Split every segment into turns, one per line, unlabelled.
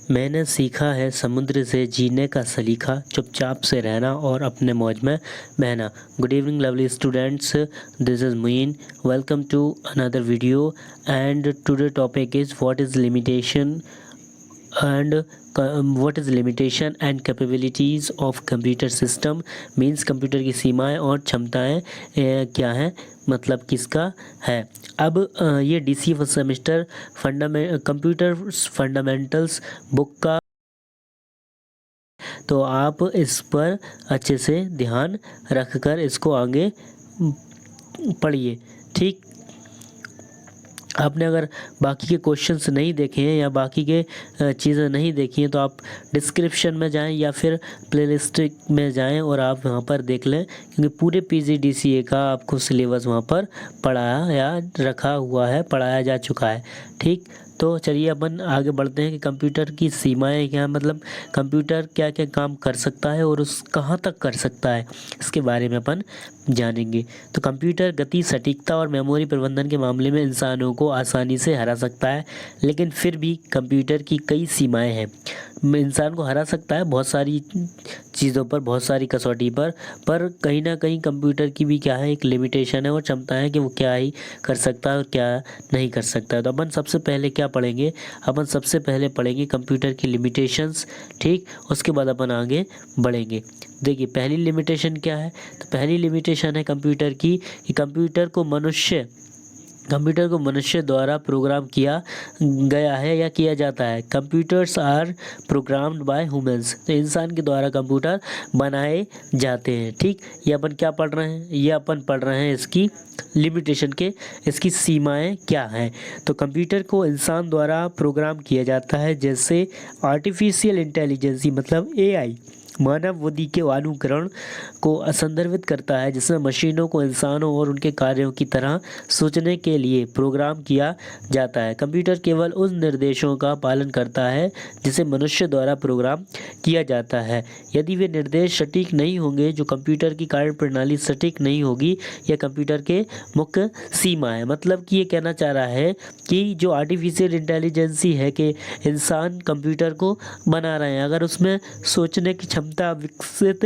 मैंने सीखा है समुद्र से जीने का सलीका, चुपचाप से रहना और अपने मौज में बहना। Good evening lovely students, this is Muin. Welcome to another video and today topic is what is limitation and capabilities of computer system. Means computer की सीमाएं और क्षमताएं क्या हैं, मतलब किसका है। अब ये DC first semester computer fundamentals book का, तो आप इस पर अच्छे से ध्यान रखकर इसको आगे पढ़िए। ठीक, आपने अगर बाकी के क्वेश्चंस नहीं देखे हैं या बाकी के चीज़ें नहीं देखी हैं तो आप डिस्क्रिप्शन में जाएं या फिर प्लेलिस्ट में जाएं और आप वहां पर देख लें, क्योंकि पूरे PGDCA का आपको सिलेबस वहां पर पढ़ाया जा चुका है। ठीक, तो चलिए अपन आगे बढ़ते हैं कि कंप्यूटर की सीमाएं क्या, मतलब कंप्यूटर क्या क्या काम कर सकता है और उस कहाँ तक कर सकता है, इसके बारे में अपन जानेंगे। तो कंप्यूटर गति, सटीकता और मेमोरी प्रबंधन के मामले में इंसानों को आसानी से हरा सकता है, लेकिन फिर भी कंप्यूटर की कई सीमाएं हैं। इंसान को हरा सकता है बहुत सारी चीज़ों पर, बहुत सारी कसौटी पर कहीं ना कहीं कंप्यूटर की भी क्या है, एक लिमिटेशन है और क्षमता है कि वो क्या ही कर सकता है और क्या नहीं कर सकता है। तो अपन सबसे पहले क्या पढ़ेंगे, अपन सबसे पहले पढ़ेंगे कंप्यूटर की लिमिटेशंस। ठीक, उसके बाद अपन आगे बढ़ेंगे। देखिए पहली लिमिटेशन क्या है, तो पहली लिमिटेशन है कंप्यूटर की कि कंप्यूटर को मनुष्य द्वारा प्रोग्राम किया गया है या किया जाता है। Computers are programmed by humans, तो इंसान के द्वारा कंप्यूटर बनाए जाते हैं। ठीक, ये अपन क्या पढ़ रहे हैं, ये अपन पढ़ रहे हैं इसकी लिमिटेशन के, इसकी सीमाएं क्या हैं। तो कंप्यूटर को इंसान द्वारा प्रोग्राम किया जाता है, जैसे आर्टिफिशियल इंटेलिजेंसी मतलब AI मानव बुद्धि के अनुकरण को संदर्भित करता है, जिसमें मशीनों को इंसानों और उनके कार्यों की तरह सोचने के लिए प्रोग्राम किया जाता है। कंप्यूटर केवल उन निर्देशों का पालन करता है जिसे मनुष्य द्वारा प्रोग्राम किया जाता है। यदि वे निर्देश सटीक नहीं होंगे, जो कंप्यूटर की कार्यप्रणाली सटीक नहीं होगी, यह कंप्यूटर के मुख्य सीमा है। मतलब कि ये कहना चाह रहा है कि जो आर्टिफिशियल इंटेलिजेंसी है कि इंसान कंप्यूटर को बना रहे हैं, अगर उसमें सोचने की क्षमता विकसित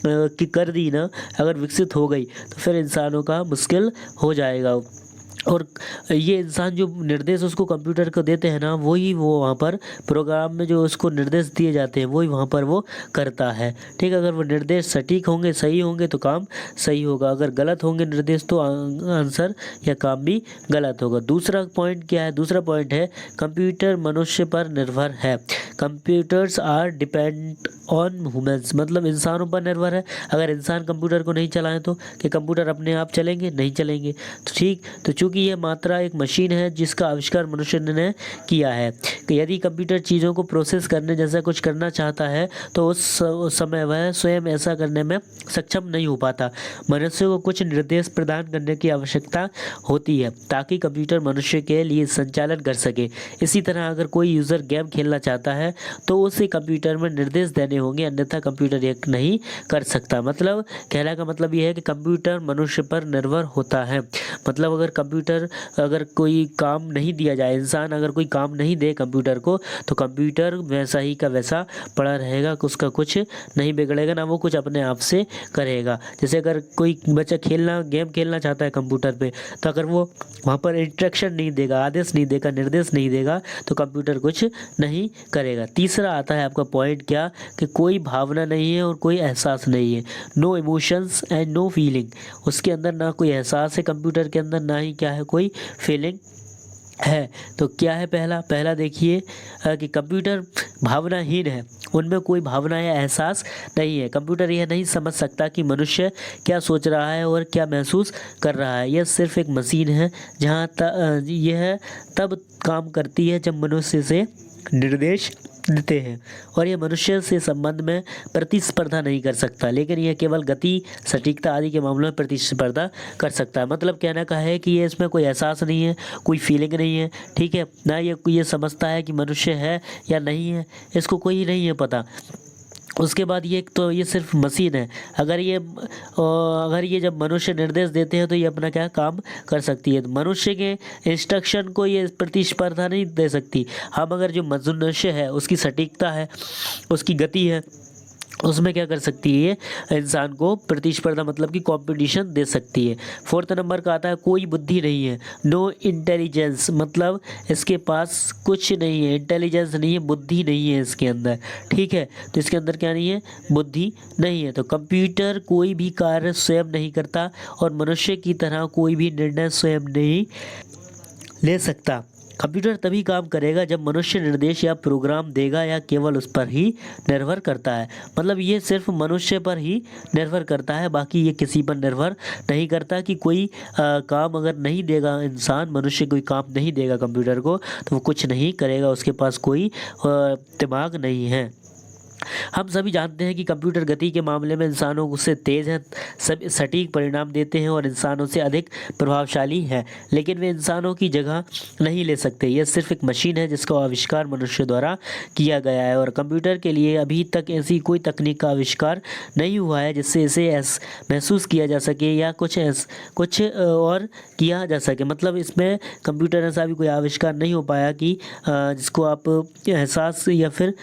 की कर दी ना, अगर विकसित हो गई तो फिर इंसानों का मुश्किल हो जाएगा। और ये इंसान जो निर्देश उसको कंप्यूटर को देते हैं ना, वही वो वहाँ पर प्रोग्राम में जो उसको निर्देश दिए जाते हैं वही वहाँ पर वो करता है। ठीक, अगर वो निर्देश सटीक होंगे, सही होंगे तो काम सही होगा, अगर गलत होंगे निर्देश तो आंसर या काम भी गलत होगा। दूसरा पॉइंट क्या है, दूसरा पॉइंट है कंप्यूटर मनुष्य पर निर्भर है। Computers are depend on humans, मतलब इंसानों पर निर्भर है। अगर इंसान कंप्यूटर को नहीं चलाएं तो क्या कंप्यूटर अपने आप चलेंगे? नहीं चलेंगे। तो ठीक, तो चूंकि यह मात्रा एक मशीन है जिसका आविष्कार मनुष्य ने किया है, कि यदि कंप्यूटर चीज़ों को प्रोसेस करने जैसा कुछ करना चाहता है तो उस समय वह स्वयं ऐसा करने में सक्षम नहीं हो पाता। मनुष्य को कुछ निर्देश प्रदान करने की आवश्यकता होती है ताकि कंप्यूटर मनुष्य के लिए संचालन कर सके। इसी तरह अगर कोई यूज़र गेम खेलना चाहता है तो उसे कंप्यूटर में निर्देश देने होंगे, अन्यथा कंप्यूटर ये नहीं कर सकता। मतलब कहने का मतलब यह है कि कंप्यूटर मनुष्य पर निर्भर होता है। मतलब अगर कोई काम नहीं दिया जाए, इंसान अगर कोई काम नहीं दे कंप्यूटर को, तो कंप्यूटर वैसा ही का वैसा पड़ा रहेगा, उसका कुछ नहीं बिगड़ेगा, ना वो कुछ अपने आप से करेगा। जैसे अगर कोई बच्चा गेम खेलना चाहता है कंप्यूटर पे, तो अगर वो वहाँ पर इंस्ट्रक्शन नहीं देगा, आदेश नहीं देगा, निर्देश नहीं देगा, तो कंप्यूटर कुछ नहीं करेगा। तीसरा आता है आपका पॉइंट क्या, कि कोई भावना नहीं है और कोई एहसास नहीं है। No emotions and no feeling, उसके अंदर ना कोई एहसास है कंप्यूटर के अंदर, ना ही क्या है कोई फीलिंग है। तो क्या है पहला देखिए कि कंप्यूटर भावनाहीन है, उनमें कोई भावना या एहसास नहीं है। कंप्यूटर यह नहीं समझ सकता कि मनुष्य क्या सोच रहा है और क्या महसूस कर रहा है। यह सिर्फ एक मशीन है, यह तब काम करती है जब मनुष्य से निर्देश देते हैं, और यह मनुष्य से संबंध में प्रतिस्पर्धा नहीं कर सकता, लेकिन यह केवल गति, सटीकता आदि के मामलों में प्रतिस्पर्धा कर सकता है। मतलब कहना का है कि ये इसमें कोई एहसास नहीं है, कोई फीलिंग नहीं है। ठीक है, ना ये समझता है कि मनुष्य है या नहीं है, इसको कोई नहीं है पता। उसके बाद ये तो ये सिर्फ मशीन है। अगर ये जब मनुष्य निर्देश देते हैं तो ये अपना क्या काम कर सकती है। मनुष्य के इंस्ट्रक्शन को ये प्रतिस्पर्धा नहीं दे सकती। हम अगर जो मनुष्य है उसकी सटीकता है, उसकी गति है, उसमें क्या कर सकती है ये इंसान को प्रतिस्पर्धा मतलब कि कंपटीशन दे सकती है। फोर्थ नंबर का आता है कोई बुद्धि नहीं है, नो इंटेलिजेंस, मतलब इसके पास कुछ नहीं है, इंटेलिजेंस नहीं है, बुद्धि नहीं है इसके अंदर। ठीक है, तो इसके अंदर क्या नहीं है, बुद्धि नहीं है। तो कंप्यूटर कोई भी कार्य स्वयं नहीं करता और मनुष्य की तरह कोई भी निर्णय स्वयं नहीं ले सकता। कंप्यूटर तभी काम करेगा जब मनुष्य निर्देश या प्रोग्राम देगा या केवल उस पर ही निर्भर करता है। मतलब ये सिर्फ मनुष्य पर ही निर्भर करता है, बाकी ये किसी पर निर्भर नहीं करता। कि कोई काम अगर नहीं देगा इंसान, मनुष्य कोई काम नहीं देगा कंप्यूटर को तो वो कुछ नहीं करेगा, उसके पास कोई दिमाग नहीं है। हम सभी जानते हैं कि कंप्यूटर गति के मामले में इंसानों से तेज़ हैं, सब सटीक परिणाम देते हैं और इंसानों से अधिक प्रभावशाली हैं, लेकिन वे इंसानों की जगह नहीं ले सकते। यह सिर्फ एक मशीन है जिसका आविष्कार मनुष्य द्वारा किया गया है और कंप्यूटर के लिए अभी तक ऐसी कोई तकनीक का आविष्कार नहीं हुआ है जिससे इसे महसूस किया जा सके या कुछ और किया जा सके। मतलब इसमें कंप्यूटर ऐसा भी कोई आविष्कार नहीं हो पाया कि जिसको आप एहसास या फिर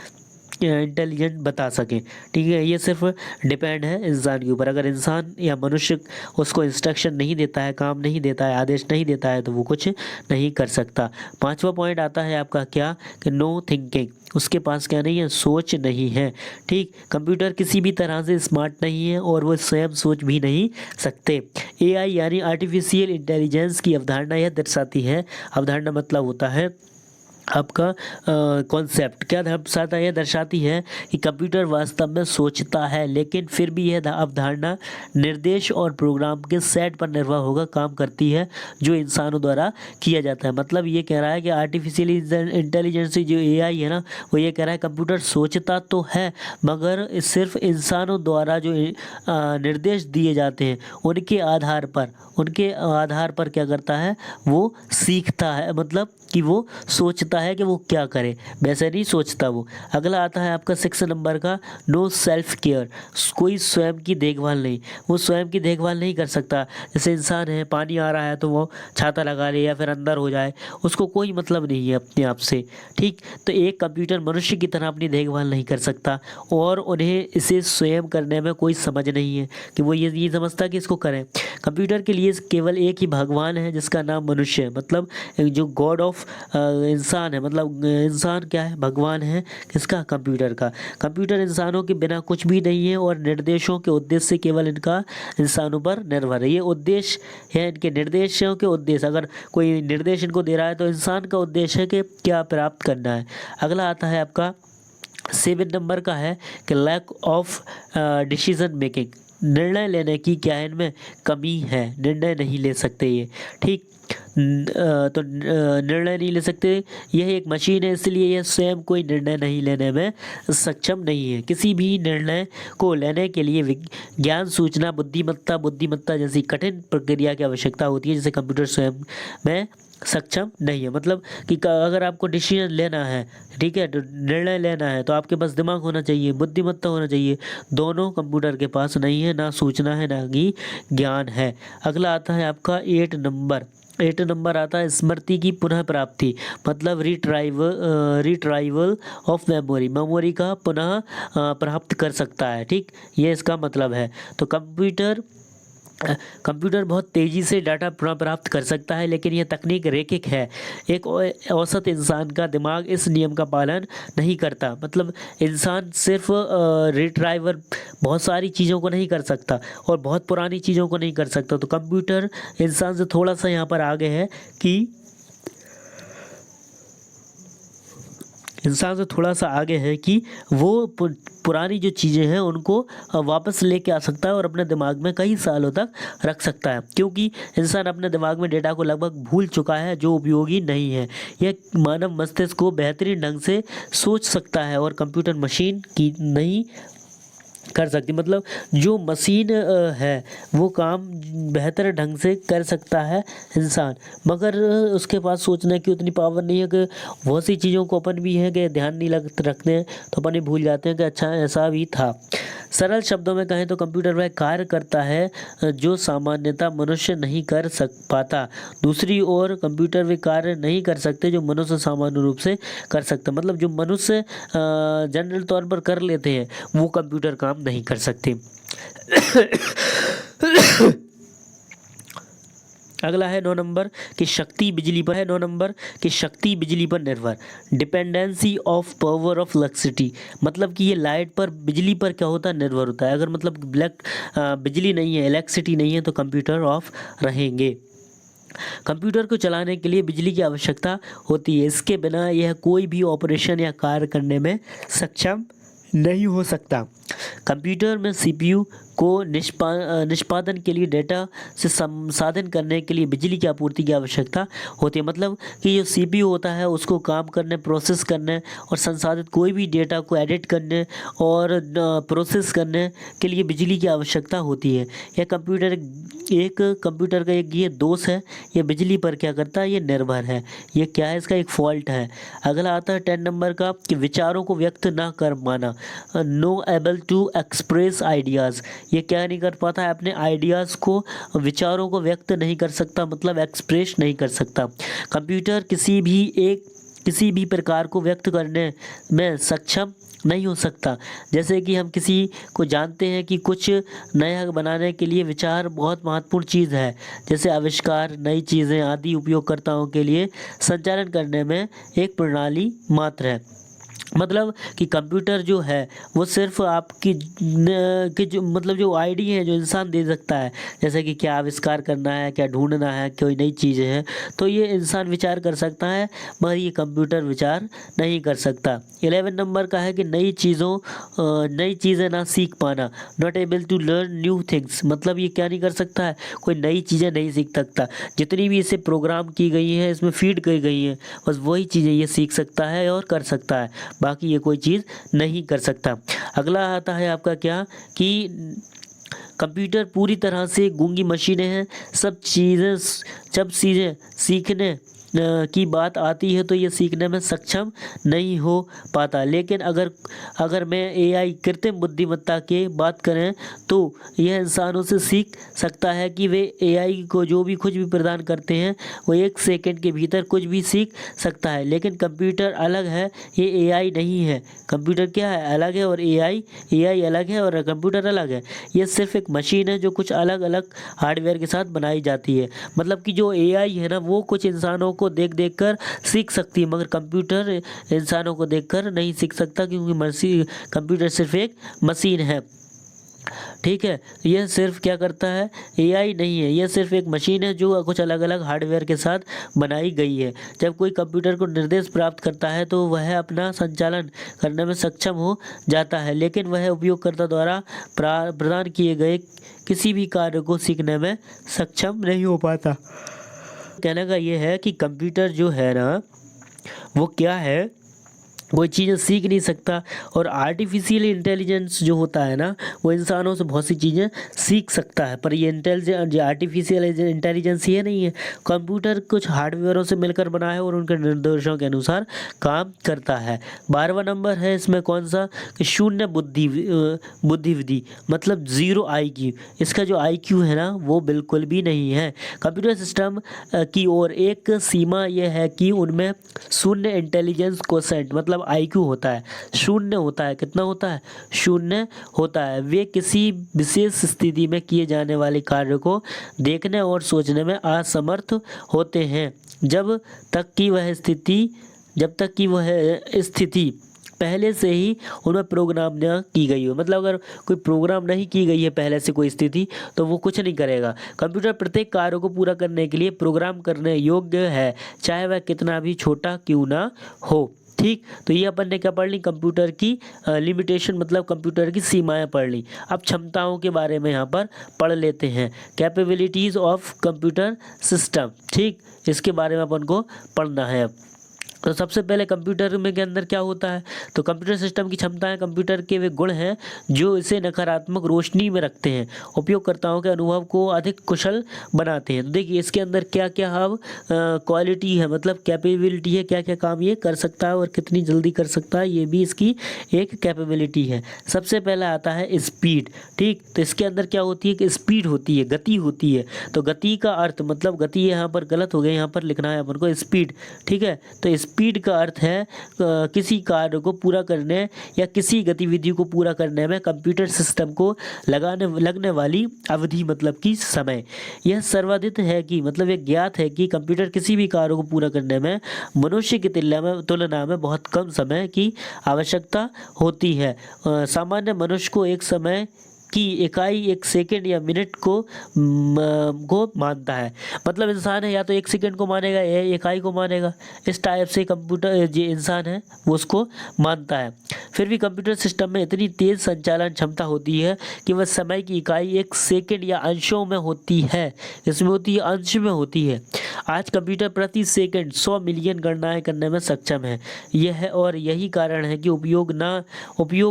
इंटेलिजेंट बता सकें। ठीक है, ये सिर्फ डिपेंड है इंसान के ऊपर। अगर इंसान या मनुष्य उसको इंस्ट्रक्शन नहीं देता है, काम नहीं देता है, आदेश नहीं देता है तो वो कुछ नहीं कर सकता। पांचवा पॉइंट आता है आपका क्या, कि नो थिंकिंग, उसके पास क्या नहीं है, सोच नहीं है। ठीक, कंप्यूटर किसी भी तरह से स्मार्ट नहीं है और वो स्वयं सोच भी नहीं सकते। एआई यानी आर्टिफिशियल इंटेलिजेंस की अवधारणा यह दर्शाती है, अवधारणा मतलब होता है आपका कॉन्सेप्ट, क्या दर्शाता है, यह दर्शाती है कि कंप्यूटर वास्तव में सोचता है, लेकिन फिर भी यह अवधारणा निर्देश और प्रोग्राम के सेट पर निर्भर होकर काम करती है जो इंसानों द्वारा किया जाता है। मतलब ये कह रहा है कि आर्टिफिशियल इंटेलिजेंस जो एआई है ना, वो ये कह रहा है कंप्यूटर सोचता तो है मगर सिर्फ इंसानों द्वारा जो निर्देश दिए जाते हैं उनके आधार पर क्या करता है, वो सीखता है। मतलब कि वो सोचता है कि वो क्या करे, वैसे नहीं सोचता वो। अगला आता है आपका 6 नंबर का, नो सेल्फ केयर, कोई स्वयं की देखभाल नहीं, वो स्वयं की देखभाल नहीं कर सकता। जैसे इंसान है, पानी आ रहा है तो वो छाता लगा ले या फिर अंदर हो जाए, उसको कोई मतलब नहीं है अपने आप से। ठीक, तो एक कंप्यूटर मनुष्य की तरह अपनी देखभाल नहीं कर सकता और उन्हें इसे स्वयं करने में कोई समझ नहीं है कि वो ये समझता कि इसको करें। कंप्यूटर के लिए केवल एक ही भगवान है जिसका नाम मनुष्य है। मतलब जो गॉड ऑफ इंसान है, मतलब इंसान क्या है, भगवान है किसका, कंप्यूटर का। कंप्यूटर इंसानों के बिना कुछ भी नहीं है और निर्देशों के उद्देश्य से केवल इनका इंसानों पर निर्भर है। ये उद्देश्य है इनके निर्देशों के उद्देश्य, अगर कोई निर्देश इनको दे रहा है तो इंसान का उद्देश्य है कि क्या प्राप्त करना है। अगला आता है आपका 7 नंबर का है कि लैक ऑफ डिसीजन मेकिंग, निर्णय लेने की क्या है इनमें कमी है, निर्णय नहीं ले सकते ये। ठीक, तो निर्णय नहीं ले सकते, यह एक मशीन है इसलिए यह स्वयं कोई निर्णय नहीं लेने में सक्षम नहीं है। किसी भी निर्णय को लेने के लिए ज्ञान, सूचना, बुद्धिमत्ता जैसी कठिन प्रक्रिया की आवश्यकता होती है जिसे कंप्यूटर स्वयं में सक्षम नहीं है। मतलब कि अगर आपको डिसीजन लेना है, ठीक है, तो निर्णय लेना है तो आपके पास दिमाग होना चाहिए, बुद्धिमत्ता होना चाहिए, दोनों कंप्यूटर के पास नहीं है, ना सूचना है ना ही ज्ञान है। अगला आता है आपका 8 नंबर आता है स्मृति की पुनः प्राप्ति, मतलब रिट्राइवल ऑफ मेमोरी का पुनः प्राप्त कर सकता है। ठीक, ये इसका मतलब है। तो कंप्यूटर बहुत तेज़ी से डाटा प्राप्त कर सकता है, लेकिन यह तकनीक रैखिक है। एक औसत इंसान का दिमाग इस नियम का पालन नहीं करता। मतलब इंसान सिर्फ रिट्राइवल बहुत सारी चीज़ों को नहीं कर सकता और बहुत पुरानी चीज़ों को नहीं कर सकता। तो कंप्यूटर इंसान से थोड़ा सा यहाँ पर आगे है कि वो पुरानी जो चीज़ें हैं उनको वापस लेके आ सकता है और अपने दिमाग में कई सालों तक रख सकता है, क्योंकि इंसान अपने दिमाग में डेटा को लगभग भूल चुका है जो उपयोगी नहीं है। यह मानव मस्तिष्क को बेहतरीन ढंग से सोच सकता है और कंप्यूटर मशीन की नहीं कर सकती, मतलब जो मशीन है वो काम बेहतर ढंग से कर सकता है इंसान, मगर उसके पास सोचने की उतनी पावर नहीं है कि बहुत सी चीज़ों को अपन भी है कि ध्यान नहीं रखते हैं तो अपन ये भूल जाते हैं कि अच्छा ऐसा भी था। सरल शब्दों में कहें तो कंप्यूटर वह कार्य करता है जो सामान्यतः मनुष्य नहीं कर पाता। दूसरी ओर कंप्यूटर वे कार्य नहीं कर सकते जो मनुष्य सामान्य रूप से कर सकता, मतलब जो मनुष्य जनरल तौर पर कर लेते हैं वो कंप्यूटर काम नहीं कर सकते। अगला है 9 नंबर की शक्ति बिजली पर है। 9 नंबर की शक्ति बिजली पर निर्भर, dependency of power of electricity, मतलब कि ये लाइट पर बिजली पर क्या होता है, निर्भर होता है। अगर मतलब बिजली नहीं है, इलेक्ट्रिसिटी नहीं है तो कंप्यूटर ऑफ रहेंगे। कंप्यूटर को चलाने के लिए बिजली की आवश्यकता होती है, इसके बिना यह कोई भी ऑपरेशन या कार्य करने में सक्षम नहीं हो सकता। कंप्यूटर में सीपीयू को निष्पादन के लिए डेटा से संसाधन करने के लिए बिजली की आपूर्ति की आवश्यकता होती है, मतलब कि जो सीपीयू होता है उसको काम करने, प्रोसेस करने और संसाधित कोई भी डेटा को एडिट करने और प्रोसेस करने के लिए बिजली की आवश्यकता होती है। यह कंप्यूटर का एक ये दोष है, ये बिजली पर क्या करता है, ये निर्भर है। ये क्या है, इसका एक फॉल्ट है। अगला आता है 10 नंबर का कि विचारों को व्यक्त ना कर पाना, no able to express ideas, ये क्या नहीं कर पाता है, अपने आइडियाज़ को, विचारों को व्यक्त नहीं कर सकता, मतलब एक्सप्रेस नहीं कर सकता। कंप्यूटर किसी भी प्रकार को व्यक्त करने में सक्षम नहीं हो सकता। जैसे कि हम किसी को जानते हैं कि कुछ नया बनाने के लिए विचार बहुत महत्वपूर्ण चीज़ है, जैसे आविष्कार, नई चीज़ें आदि उपयोगकर्ताओं के लिए संचालन करने में एक प्रणाली मात्र है। मतलब कि कंप्यूटर जो है वो सिर्फ आपकी कि जो मतलब जो आईडी है जो इंसान दे सकता है, जैसे कि क्या आविष्कार करना है, क्या ढूंढना है, कोई नई चीज़ें हैं, तो ये इंसान विचार कर सकता है मगर ये कंप्यूटर विचार नहीं कर सकता। 11 नंबर का है कि नई चीज़ें ना सीख पाना, not able to learn new things, मतलब ये क्या नहीं कर सकता है, कोई नई चीज़ें नहीं सीख सकता। जितनी भी इसे प्रोग्राम की गई है, इसमें फीड की गई है, बस वही चीज़ें ये सीख सकता है और कर सकता है, बाकी ये कोई चीज़ नहीं कर सकता। अगला आता है आपका क्या कि कंप्यूटर पूरी तरह से गूंगी मशीनें हैं, जब चीज़ें सीखने की बात आती है तो ये सीखने में सक्षम नहीं हो पाता। लेकिन अगर मैं एआई कृत्रिम बुद्धिमत्ता की बात करें तो यह इंसानों से सीख सकता है कि वे एआई को जो भी कुछ भी प्रदान करते हैं वो 1 सेकंड के भीतर कुछ भी सीख सकता है। लेकिन कंप्यूटर अलग है, ये एआई नहीं है। कंप्यूटर क्या है, अलग है, और एआई अलग है और कंप्यूटर अलग है। ये सिर्फ एक मशीन है जो कुछ अलग अलग हार्डवेयर के साथ बनाई जाती है। मतलब कि जो एआई है ना वो कुछ इंसानों को देख कर सीख सकती है, मगर कंप्यूटर इंसानों को देखकर नहीं सीख सकता, क्योंकि कंप्यूटर सिर्फ एक मशीन है। ठीक है, यह सिर्फ क्या करता है, एआई नहीं है, यह सिर्फ एक मशीन है जो कुछ अलग अलग हार्डवेयर के साथ बनाई गई है। जब कोई कंप्यूटर को निर्देश प्राप्त करता है तो वह अपना संचालन करने में सक्षम हो जाता है, लेकिन वह उपयोगकर्ता द्वारा प्रदान किए गए किसी भी कार्य को सीखने में सक्षम नहीं हो पाता। कहने का ये है कि कंप्यूटर जो है ना वो क्या है, कोई चीज़ें सीख नहीं सकता। और आर्टिफिशियल इंटेलिजेंस जो होता है ना वो इंसानों से बहुत सी चीज़ें सीख सकता है, पर ये आर्टिफिशियल इंटेलिजेंस ये नहीं है। कंप्यूटर कुछ हार्डवेयरों से मिलकर बना है और उनके निर्देशों के अनुसार काम करता है। 12वां नंबर है इसमें कौन सा, कि शून्य बुद्धिविधि, मतलब 0 IQ। इसका जो IQ है ना वो बिल्कुल भी नहीं है। कंप्यूटर सिस्टम की ओर एक सीमा यह है कि उनमें शून्य इंटेलिजेंस कोसेंट, मतलब IQ होता है, शून्य होता है। कितना होता है, शून्य होता है। वे किसी विशेष स्थिति में किए जाने वाले कार्य को देखने और सोचने में असमर्थ होते हैं जब तक कि वह स्थिति पहले से ही उनमें प्रोग्राम न की गई हो। मतलब अगर कोई प्रोग्राम नहीं की गई है पहले से कोई स्थिति तो वो कुछ नहीं करेगा। कंप्यूटर प्रत्येक कार्य को पूरा करने के लिए प्रोग्राम करने योग्य है, चाहे वह कितना भी छोटा क्यों ना हो। ठीक, तो ये अपन ने क्या पढ़ ली, कंप्यूटर की लिमिटेशन, मतलब कंप्यूटर की सीमाएं पढ़ ली। अब क्षमताओं के बारे में यहाँ पर पढ़ लेते हैं, कैपेबिलिटीज़ ऑफ कंप्यूटर सिस्टम। ठीक, इसके बारे में अपन को पढ़ना है। अब तो सबसे पहले कंप्यूटर में के अंदर क्या होता है, तो कंप्यूटर सिस्टम की क्षमताएं कंप्यूटर के वे गुण हैं जो इसे नकारात्मक रोशनी में रखते हैं, उपयोगकर्ताओं के अनुभव को अधिक कुशल बनाते हैं। तो देखिए इसके अंदर क्या क्या अब क्वालिटी है, मतलब कैपेबिलिटी है, क्या क्या काम ये कर सकता है और कितनी जल्दी कर सकता है, ये भी इसकी एक कैपेबिलिटी है। सबसे पहला आता है स्पीड। ठीक, तो इसके अंदर क्या होती है कि स्पीड होती है, गति होती है। तो गति का अर्थ मतलब गति यहाँ पर गलत हो गया, यहाँ पर लिखना है अपन को स्पीड। ठीक है, तो स्पीड का अर्थ है किसी कार्य को पूरा करने या किसी गतिविधि को पूरा करने में कंप्यूटर सिस्टम को लगने वाली अवधि, मतलब कि समय। यह सर्वाधिक है कि मतलब ये ज्ञात है कि कंप्यूटर किसी भी कार्य को पूरा करने में मनुष्य की तुलना में बहुत कम समय की आवश्यकता होती है। सामान्य मनुष्य को एक समय की इकाई एक सेकंड या मिनट को मानता है। मतलब इंसान है या तो एक सेकंड को मानेगा या इकाई को मानेगा, इस टाइप से कंप्यूटर जो इंसान है वो उसको मानता है। फिर भी कंप्यूटर सिस्टम में इतनी तेज़ संचालन क्षमता होती है कि वह समय की इकाई एक सेकंड या अंशों में होती है, इसमें होती है अंश में होती है। आज कंप्यूटर प्रति सेकंड 100 मिलियन गणनाएं करने में सक्षम है। और यही कारण है कि उपयोग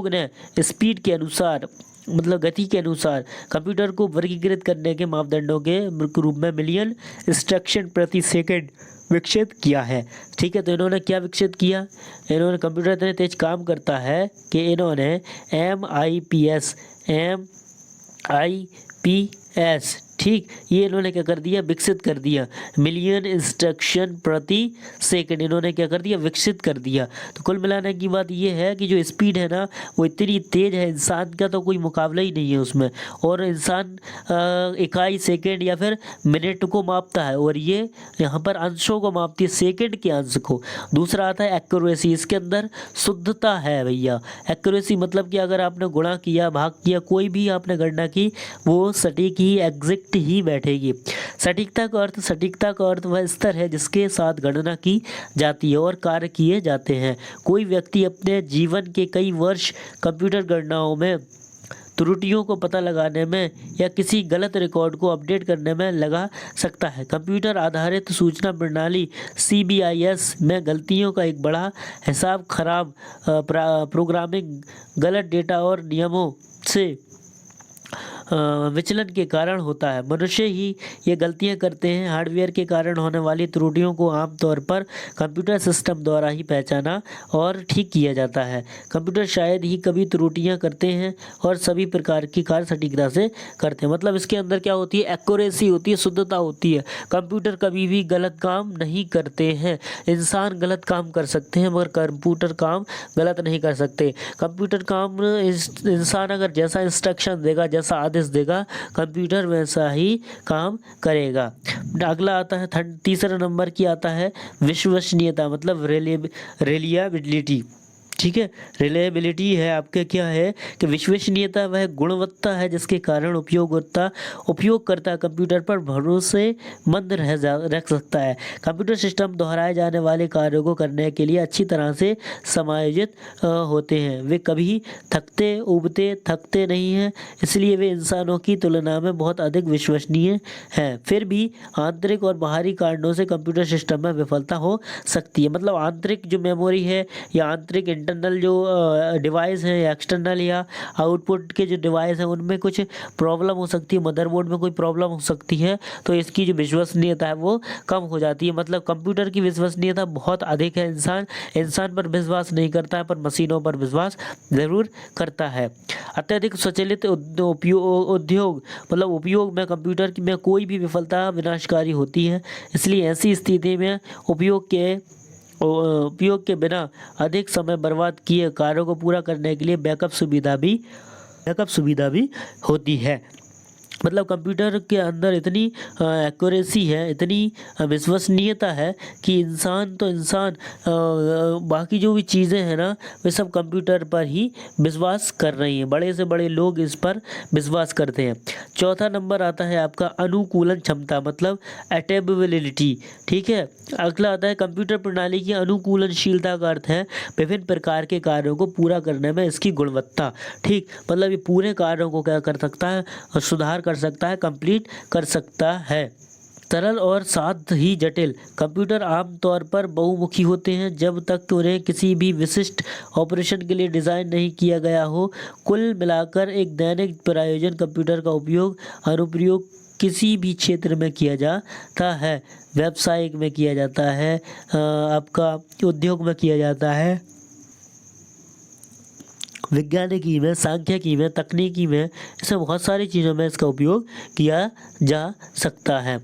ने स्पीड के अनुसार मतलब गति के अनुसार कंप्यूटर को वर्गीकृत करने के मापदंडों के रूप में मिलियन इंस्ट्रक्शन प्रति सेकंड विकसित किया है। ठीक है, तो इन्होंने क्या विकसित किया, इन्होंने कंप्यूटर इतने तेज काम करता है कि इन्होंने MIPS ठीक, ये इन्होंने क्या कर दिया, विकसित कर दिया। मिलियन इंस्ट्रक्शन प्रति सेकंड इन्होंने क्या कर दिया, विकसित कर दिया। तो कुल मिलाने की बात ये है कि जो स्पीड है ना वो इतनी तेज़ है, इंसान का तो कोई मुकाबला ही नहीं है उसमें। और इंसान इकाई सेकंड या फिर मिनट को मापता है और ये यहाँ पर अंशों को मापती है, सेकंड के अंश को। दूसरा आता है एक्यूरेसी, इसके अंदर शुद्धता है भैया। एक्यूरेसी मतलब कि अगर आपने गुणा किया, भाग किया, कोई भी आपने गणना की, वो सटीक ही एग्जैक्ट ही बैठेगी। सटीकता का अर्थ वह स्तर है जिसके साथ गणना की जाती है और कार्य किए जाते हैं। कोई व्यक्ति अपने जीवन के कई वर्ष कंप्यूटर गणनाओं में त्रुटियों को पता लगाने में या किसी गलत रिकॉर्ड को अपडेट करने में लगा सकता है। कंप्यूटर आधारित सूचना प्रणाली CBIS में गलतियों का एक बड़ा हिसाब खराब प्रोग्रामिंग, गलत डेटा और नियमों से विचलन के कारण होता है। मनुष्य ही ये गलतियां करते हैं। हार्डवेयर के कारण होने वाली त्रुटियों को आमतौर पर कंप्यूटर सिस्टम द्वारा ही पहचाना और ठीक किया जाता है। कंप्यूटर शायद ही कभी त्रुटियां करते हैं और सभी प्रकार की कार्य सटीकता से करते हैं। मतलब इसके अंदर क्या होती है, एक्यूरेसी होती है, शुद्धता होती है। कंप्यूटर कभी भी गलत काम नहीं करते हैं। इंसान गलत काम कर सकते हैं मगर कंप्यूटर काम गलत नहीं कर सकते। कंप्यूटर काम इंसान अगर जैसा इंस्ट्रक्शन देगा, जैसा आदेश देगा, कंप्यूटर वैसा ही काम करेगा। अगला आता है तीसरा नंबर की आता है विश्वसनीयता, मतलब रिलायबिलिटी। ठीक है, रिलायबिलिटी है आपके क्या है कि विश्वसनीयता वह गुणवत्ता है जिसके कारण उपयोगकर्ता कंप्यूटर पर भरोसेमंद रख सकता है। कंप्यूटर सिस्टम दोहराए जाने वाले कार्यों को करने के लिए अच्छी तरह से समायोजित होते हैं। वे कभी थकते नहीं हैं, इसलिए वे इंसानों की तुलना में बहुत अधिक विश्वसनीय हैं। फिर भी आंतरिक और बाहरी कारणों से कंप्यूटर सिस्टम में विफलता हो सकती है। मतलब आंतरिक जो मेमोरी है या आंतरिक इंटरनल जो डिवाइस है या एक्सटर्नल या आउटपुट के जो डिवाइस हैं उनमें कुछ प्रॉब्लम हो सकती है, मदरबोर्ड में कोई प्रॉब्लम हो सकती है, तो इसकी जो विश्वसनीयता है वो कम हो जाती है। मतलब कंप्यूटर की विश्वसनीयता बहुत अधिक है। इंसान पर विश्वास नहीं करता है पर मशीनों पर विश्वास ज़रूर करता है। अत्यधिक स्वचालित उपयोग में कंप्यूटर में कोई भी विफलता विनाशकारी होती है। इसलिए ऐसी स्थिति में उपयोग के बिना अधिक समय बर्बाद किए कार्यों को पूरा करने के लिए बैकअप सुविधा भी होती है। मतलब कंप्यूटर के अंदर इतनी एक्यूरेसी है, इतनी विश्वसनीयता है कि इंसान बाकी जो भी चीज़ें हैं ना वे सब कंप्यूटर पर ही विश्वास कर रही हैं। बड़े से बड़े लोग इस पर विश्वास करते हैं। चौथा नंबर आता है आपका अनुकूलन क्षमता, मतलब एडेप्टेबिलिटी। ठीक है, अगला आता है कंप्यूटर प्रणाली की अनुकूलनशीलता का अर्थ है विभिन्न प्रकार के कार्यों को पूरा करने में इसकी गुणवत्ता। ठीक, मतलब ये पूरे कार्यों को क्या कर सकता है, सुधार कर सकता है, कंप्लीट कर सकता है। सरल और साथ ही जटिल। कंप्यूटर आमतौर पर बहुमुखी होते हैं जब तक उन्हें किसी भी विशिष्ट ऑपरेशन के लिए डिज़ाइन नहीं किया गया हो। कुल मिलाकर एक दैनिक प्रयोजन कंप्यूटर का अनुप्रयोग किसी भी क्षेत्र में किया जाता है। व्यावसायिक में किया जाता है, आपका उद्योग में किया जाता है, विज्ञानिकी में, सांख्यिकी में, तकनीकी में, इसमें बहुत सारी चीज़ों में इसका उपयोग किया जा सकता है।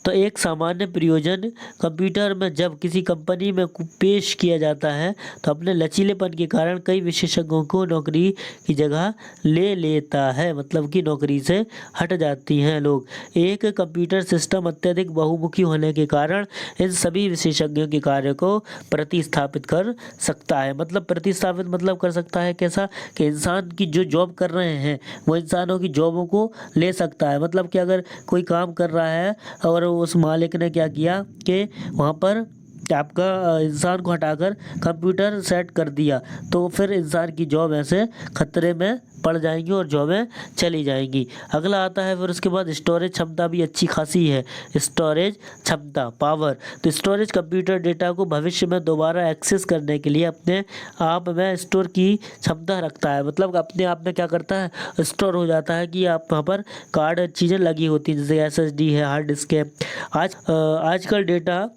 तो एक सामान्य प्रयोजन कंप्यूटर में जब किसी कंपनी में पेश किया जाता है तो अपने लचीलेपन के कारण कई विशेषज्ञों को नौकरी की जगह ले लेता है, मतलब कि नौकरी से हट जाती हैं लोग। एक कंप्यूटर सिस्टम अत्यधिक बहुमुखी होने के कारण इन सभी विशेषज्ञों के कार्य को प्रतिस्थापित कर सकता है। मतलब प्रतिस्थापित मतलब कर सकता है कैसा, कि इंसान की जो जॉब कर रहे हैं वो इंसानों की जॉबों को ले सकता है। मतलब कि अगर कोई काम कर रहा है और उस मालिक ने क्या किया कि वहाँ पर आपका इंसान को हटाकर कंप्यूटर सेट कर दिया, तो फिर इंसान की जॉब ऐसे खतरे में पड़ जाएंगी और जॉबें चली जाएंगी। अगला आता है फिर उसके बाद स्टोरेज क्षमता भी अच्छी खासी है। स्टोरेज क्षमता, पावर। तो स्टोरेज कंप्यूटर डेटा को भविष्य में दोबारा एक्सेस करने के लिए अपने आप में स्टोर की क्षमता रखता है। मतलब अपने आप में क्या करता है, स्टोर हो जाता है कि आप वहाँ पर कार्ड चीज़ें लगी होती हैं, जैसे SSD है, हार्ड डिस्क है। आजकल डेटा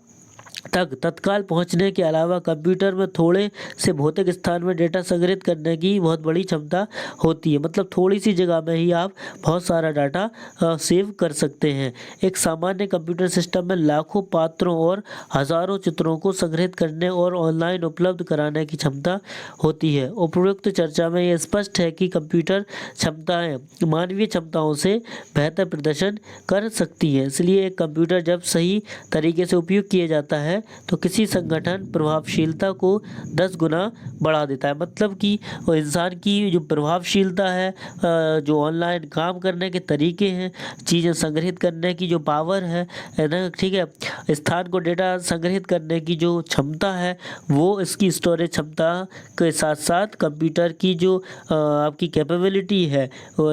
तक तत्काल पहुंचने के अलावा कंप्यूटर में थोड़े से भौतिक स्थान में डेटा संग्रहित करने की बहुत बड़ी क्षमता होती है। मतलब थोड़ी सी जगह में ही आप बहुत सारा डाटा सेव कर सकते हैं। एक सामान्य कंप्यूटर सिस्टम में लाखों पात्रों और हजारों चित्रों को संग्रहित करने और ऑनलाइन उपलब्ध कराने की क्षमता होती है। उपरोक्त चर्चा में यह स्पष्ट है कि कंप्यूटर क्षमताएं मानवीय क्षमताओं से बेहतर प्रदर्शन कर सकती हैं। इसलिए एक कंप्यूटर जब सही तरीके से उपयोग किया जाता है तो किसी संगठन प्रभावशीलता को 10 गुना बढ़ा देता है। मतलब कि वो इंसान की जो प्रभावशीलता है, जो ऑनलाइन काम करने के तरीके हैं, चीज़ें संग्रहित करने की जो पावर है ना, ठीक है, स्थान को डेटा संग्रहित करने की जो क्षमता है, वो इसकी स्टोरेज क्षमता के साथ साथ कंप्यूटर की जो आपकी कैपेबिलिटी है,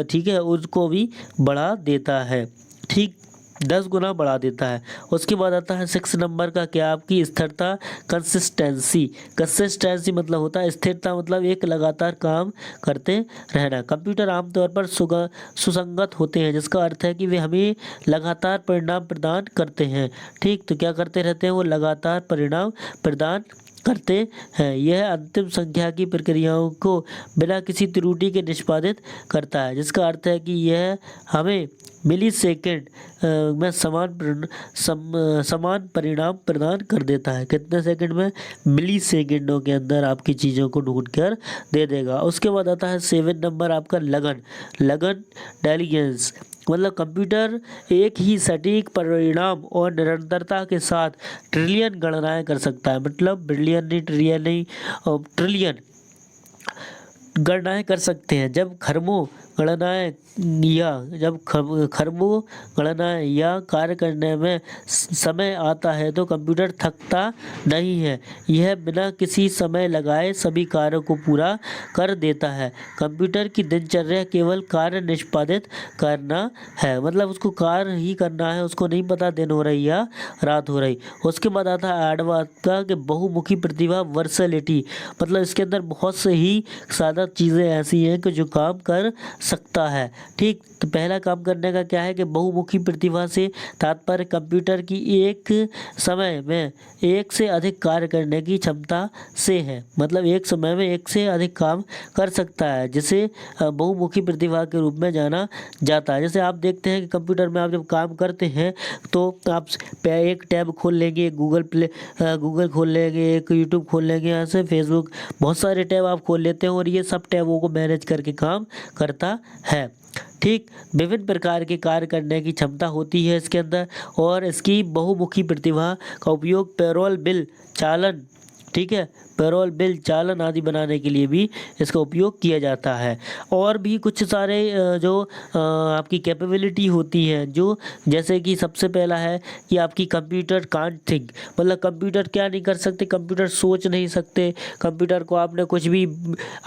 ठीक है, उसको भी बढ़ा देता है। ठीक, 10 गुना बढ़ा देता है। उसके बाद आता है 6 नंबर का, क्या आपकी स्थिरता, कंसिस्टेंसी। कंसिस्टेंसी मतलब होता है स्थिरता, मतलब एक लगातार काम करते रहना। कंप्यूटर आमतौर पर सुसंगत होते हैं, जिसका अर्थ है कि वे हमें लगातार परिणाम प्रदान करते हैं। ठीक, तो क्या करते रहते हैं, वो लगातार परिणाम प्रदान करते हैं। यह अंतिम संख्या की प्रक्रियाओं को बिना किसी त्रुटि के निष्पादित करता है, जिसका अर्थ है कि यह हमें मिली सेकेंड में समान परिणाम प्रदान कर देता है। कितने सेकंड में, मिली सेकेंडों के अंदर आपकी चीज़ों को ढूंढ कर दे देगा। उसके बाद आता है 7 नंबर आपका लगन। इंटेलिजेंस, मतलब कंप्यूटर एक ही सटीक परिणाम और निरंतरता के साथ ट्रिलियन गणनाएं कर सकता है। मतलब बिलियन नहीं, ट्रिलियन नहीं, ट्रिलियन गणनाएं कर सकते हैं। जब खरबों गणनाएं या कार्य करने में समय आता है तो कंप्यूटर थकता नहीं है। यह बिना किसी समय लगाए सभी कार्यों को पूरा कर देता है। कंप्यूटर की दिनचर्या केवल कार्य निष्पादित करना है, मतलब उसको कार्य ही करना है, उसको नहीं पता दिन हो रही या रात हो रही। उसके बाद आता है 8वां का कि बहुमुखी प्रतिभा, वर्सैलिटी। मतलब इसके अंदर बहुत से ही ज़्यादा चीज़ें ऐसी हैं कि जो काम कर सकता है। ठीक, तो पहला काम करने का क्या है कि बहुमुखी प्रतिभा से तात्पर्य कंप्यूटर की एक समय में एक से अधिक कार्य करने की क्षमता से है। मतलब एक समय में एक से अधिक काम कर सकता है, जिसे बहुमुखी प्रतिभा के रूप में जाना जाता है। जैसे आप देखते हैं कि कंप्यूटर में आप जब काम करते हैं तो आप एक टैब खोल लेंगे, गूगल खोल लेंगे, एक यूट्यूब खोल लेंगे, ऐसे फेसबुक, बहुत सारे टैब आप खोल लेते हैं और ये सब टैबों को मैनेज करके काम करता है। ठीक, विभिन्न प्रकार के कार्य करने की क्षमता होती है इसके अंदर। और इसकी बहुमुखी प्रतिभा का उपयोग पेरोल, बिल चालन, ठीक है, पेरोल बिल, चालान आदि बनाने के लिए भी इसका उपयोग किया जाता है। और भी कुछ सारे जो आपकी कैपेबिलिटी होती है, जो जैसे कि सबसे पहला है कि आपकी कंप्यूटर कांट थिंक, मतलब कंप्यूटर क्या नहीं कर सकते, कंप्यूटर सोच नहीं सकते। कंप्यूटर को आपने कुछ भी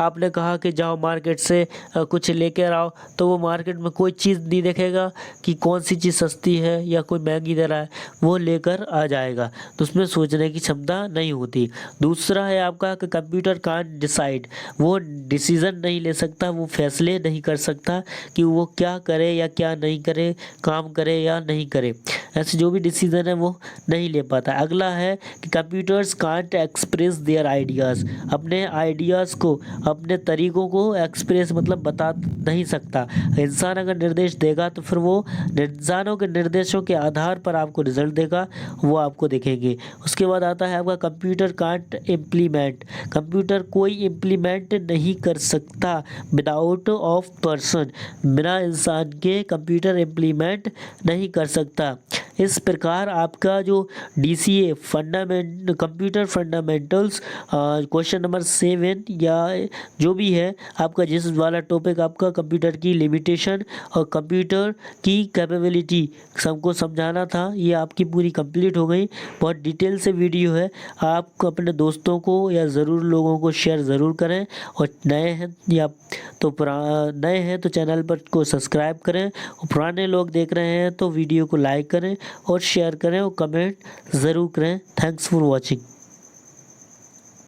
आपने कहा कि जाओ मार्केट से कुछ लेकर आओ, तो वो मार्केट में कोई चीज़ नहीं देखेगा कि कौन सी चीज़ सस्ती है या कोई महंगी दे रहा है, वो लेकर आ जाएगा। तो उसमें सोचने की क्षमता नहीं होती। दूसरा है आपका कि कंप्यूटर कांट डिसाइड, वो डिसीज़न नहीं ले सकता, वो फैसले नहीं कर सकता कि वो क्या करे या क्या नहीं करे, काम करे या नहीं करे, ऐसे जो भी डिसीज़न है वो नहीं ले पाता। अगला है कि computers can't express their ideas, अपने आइडियाज़ को, अपने तरीक़ों को एक्सप्रेस मतलब बता नहीं सकता। इंसान अगर निर्देश देगा तो फिर वो इंसानों के निर्देशों के आधार पर आपको रिजल्ट देगा, वो आपको दिखेंगे। उसके बाद आता है आपका कंप्यूटर कांट इम्प्लीमेंट, कंप्यूटर कोई इम्प्लीमेंट नहीं कर सकता विदाउट ऑफ पर्सन, बिना इंसान के कंप्यूटर इम्प्लीमेंट नहीं कर सकता। इस प्रकार आपका जो DCA fundament computer fundamentals question number 7 या जो भी है आपका, जिस वाला टॉपिक आपका कंप्यूटर की लिमिटेशन और कंप्यूटर की कैपेबिलिटी सबको समझाना था, ये आपकी पूरी कंप्लीट हो गई। बहुत डिटेल से वीडियो है, आप अपने दोस्तों को या ज़रूर लोगों को शेयर ज़रूर करें। और नए हैं या तो नए हैं तो चैनल पर को सब्सक्राइब करें, और पुराने लोग देख रहे हैं तो वीडियो को लाइक करें और शेयर करें और कमेंट ज़रूर करें। Thanks for watching.